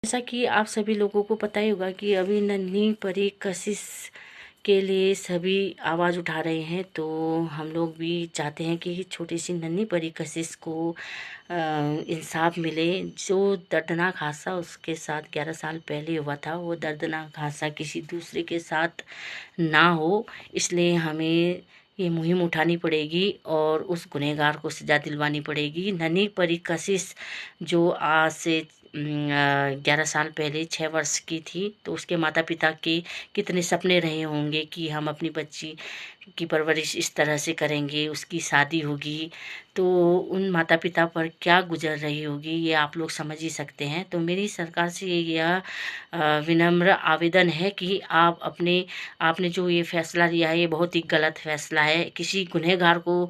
जैसा कि आप सभी लोगों को पता ही होगा कि अभी नन्ही परी कशिश के लिए सभी आवाज़ उठा रहे हैं, तो हम लोग भी चाहते हैं कि छोटी सी नन्ही परी कशिश को इंसाफ मिले। जो दर्दनाक हादसा उसके साथ 11 साल पहले हुआ था, वो दर्दनाक हादसा किसी दूसरे के साथ ना हो, इसलिए हमें ये मुहिम उठानी पड़ेगी और उस गुनहगार को सज़ा दिलवानी पड़ेगी। नन्ही परी कशिश जो आज से 11 साल पहले 6 वर्ष की थी, तो उसके माता पिता के कितने सपने रहे होंगे कि हम अपनी बच्ची की परवरिश इस तरह से करेंगे, उसकी शादी होगी, तो उन माता पिता पर क्या गुजर रही होगी ये आप लोग समझ ही सकते हैं। तो मेरी सरकार से यह विनम्र आवेदन है कि आपने जो ये फैसला लिया है, ये बहुत ही गलत फैसला है। किसी गुनहगार को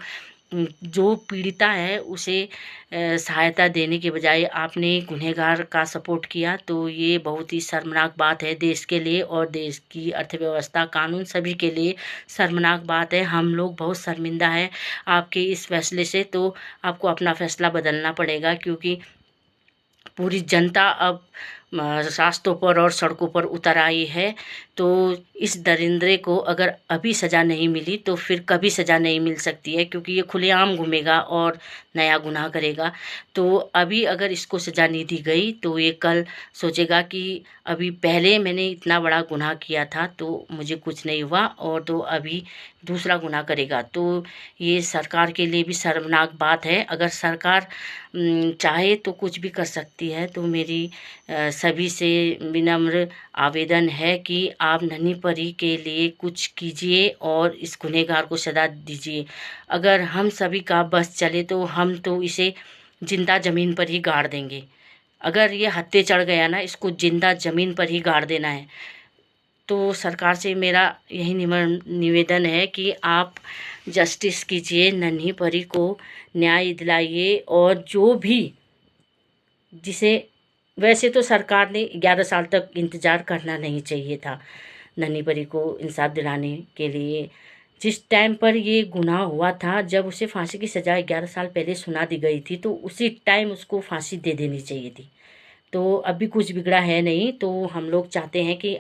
जो पीड़िता है उसे सहायता देने के बजाय आपने गुनहगार का सपोर्ट किया, तो ये बहुत ही शर्मनाक बात है देश के लिए और देश की अर्थव्यवस्था, कानून सभी के लिए शर्मनाक बात है। हम लोग बहुत शर्मिंदा हैं आपके इस फैसले से, तो आपको अपना फैसला बदलना पड़ेगा, क्योंकि पूरी जनता अब रास्तों पर और सड़कों पर उतर आई है। तो इस दरिंदे को अगर अभी सज़ा नहीं मिली तो फिर कभी सज़ा नहीं मिल सकती है, क्योंकि ये खुलेआम घूमेगा और नया गुनाह करेगा। तो अभी अगर इसको सज़ा नहीं दी गई तो ये कल सोचेगा कि अभी पहले मैंने इतना बड़ा गुनाह किया था तो मुझे कुछ नहीं हुआ, और तो अभी दूसरा गुनाह करेगा। तो ये सरकार के लिए भी शर्मनाक बात है। अगर सरकार चाहे तो कुछ भी कर सकती है। तो मेरी सभी से विनम्र आवेदन है कि आप नन्ही परी के लिए कुछ कीजिए और इस गुनहगार को सजा दीजिए। अगर हम सभी का बस चले तो हम तो इसे जिंदा ज़मीन पर ही गाड़ देंगे। अगर ये हत्थे चढ़ गया ना, इसको जिंदा ज़मीन पर ही गाड़ देना है। तो सरकार से मेरा यही निवेदन है कि आप जस्टिस कीजिए, नन्ही परी को न्याय दिलाइए। और जो भी जिसे, वैसे तो सरकार ने 11 साल तक इंतज़ार करना नहीं चाहिए था नन्ही परी को इंसाफ दिलाने के लिए। जिस टाइम पर ये गुनाह हुआ था, जब उसे फांसी की सज़ा 11 साल पहले सुना दी गई थी, तो उसी टाइम उसको फांसी दे देनी चाहिए थी। तो अभी कुछ बिगड़ा है नहीं। तो हम लोग चाहते हैं कि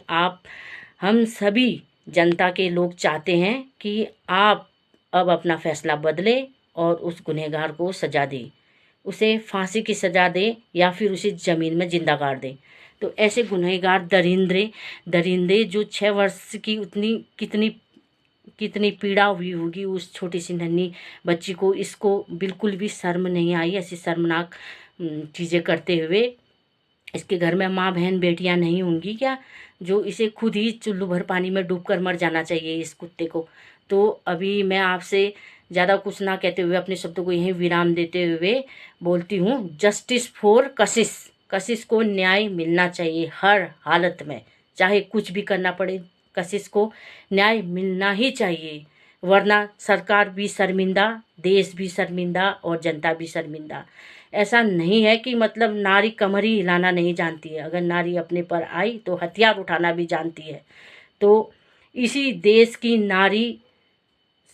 हम सभी जनता के लोग चाहते हैं कि आप अब अपना फैसला बदलें और उस गुनहगार को सज़ा दें, उसे फांसी की सज़ा दें या फिर उसे ज़मीन में जिंदा गाड़ दें। तो ऐसे गुनहगार दरिंदे जो 6 वर्ष की, उतनी कितनी कितनी पीड़ा हुई होगी उस छोटी सी नन्ही बच्ची को, इसको बिल्कुल भी शर्म नहीं आई ऐसी शर्मनाक चीज़ें करते हुए। इसके घर में माँ बहन बेटियां नहीं होंगी क्या, जो इसे खुद ही चुल्लू भर पानी में डूबकर मर जाना चाहिए इस कुत्ते को। तो अभी मैं आपसे ज़्यादा कुछ ना कहते हुए अपने शब्दों को यहीं विराम देते हुए बोलती हूँ, जस्टिस फॉर कशिश। कशिश को न्याय मिलना चाहिए हर हालत में, चाहे कुछ भी करना पड़े, कशिश को न्याय मिलना ही चाहिए। वरना सरकार भी शर्मिंदा, देश भी शर्मिंदा और जनता भी शर्मिंदा। ऐसा नहीं है कि मतलब नारी कमर ही हिलाना नहीं जानती है। अगर नारी अपने पर आई तो हथियार उठाना भी जानती है। तो इसी देश की नारी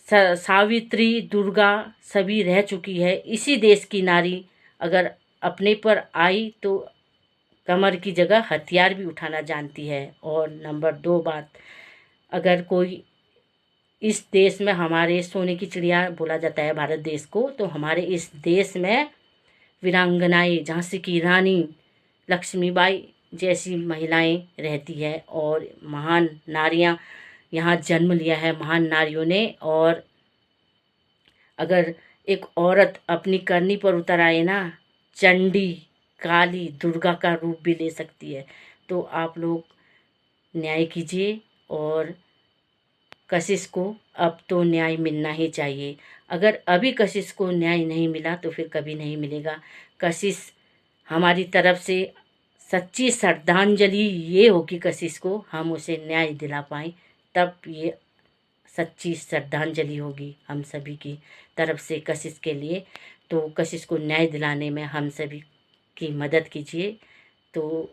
सावित्री, दुर्गा सभी रह चुकी है। इसी देश की नारी अगर अपने पर आई तो कमर की जगह हथियार भी उठाना जानती है। और नंबर 2 बात, अगर कोई इस देश में, हमारे सोने की चिड़िया बोला जाता है भारत देश को, तो हमारे इस देश में वीरांगनाएं, झांसी की रानी लक्ष्मीबाई जैसी महिलाएं रहती है और महान नारियां यहाँ जन्म लिया है, महान नारियों ने। और अगर एक औरत अपनी करनी पर उतर आए ना, चंडी, काली, दुर्गा का रूप भी ले सकती है। तो आप लोग न्याय कीजिए और कशिश को अब तो न्याय मिलना ही चाहिए। अगर अभी कशिश को न्याय नहीं मिला तो फिर कभी नहीं मिलेगा। कशिश, हमारी तरफ से सच्ची श्रद्धांजलि ये होगी कशिश को, हम उसे न्याय दिला पाएँ, तब ये सच्ची श्रद्धांजलि होगी हम सभी की तरफ से कशिश के लिए। तो कशिश को न्याय दिलाने में हम सभी की मदद कीजिए। तो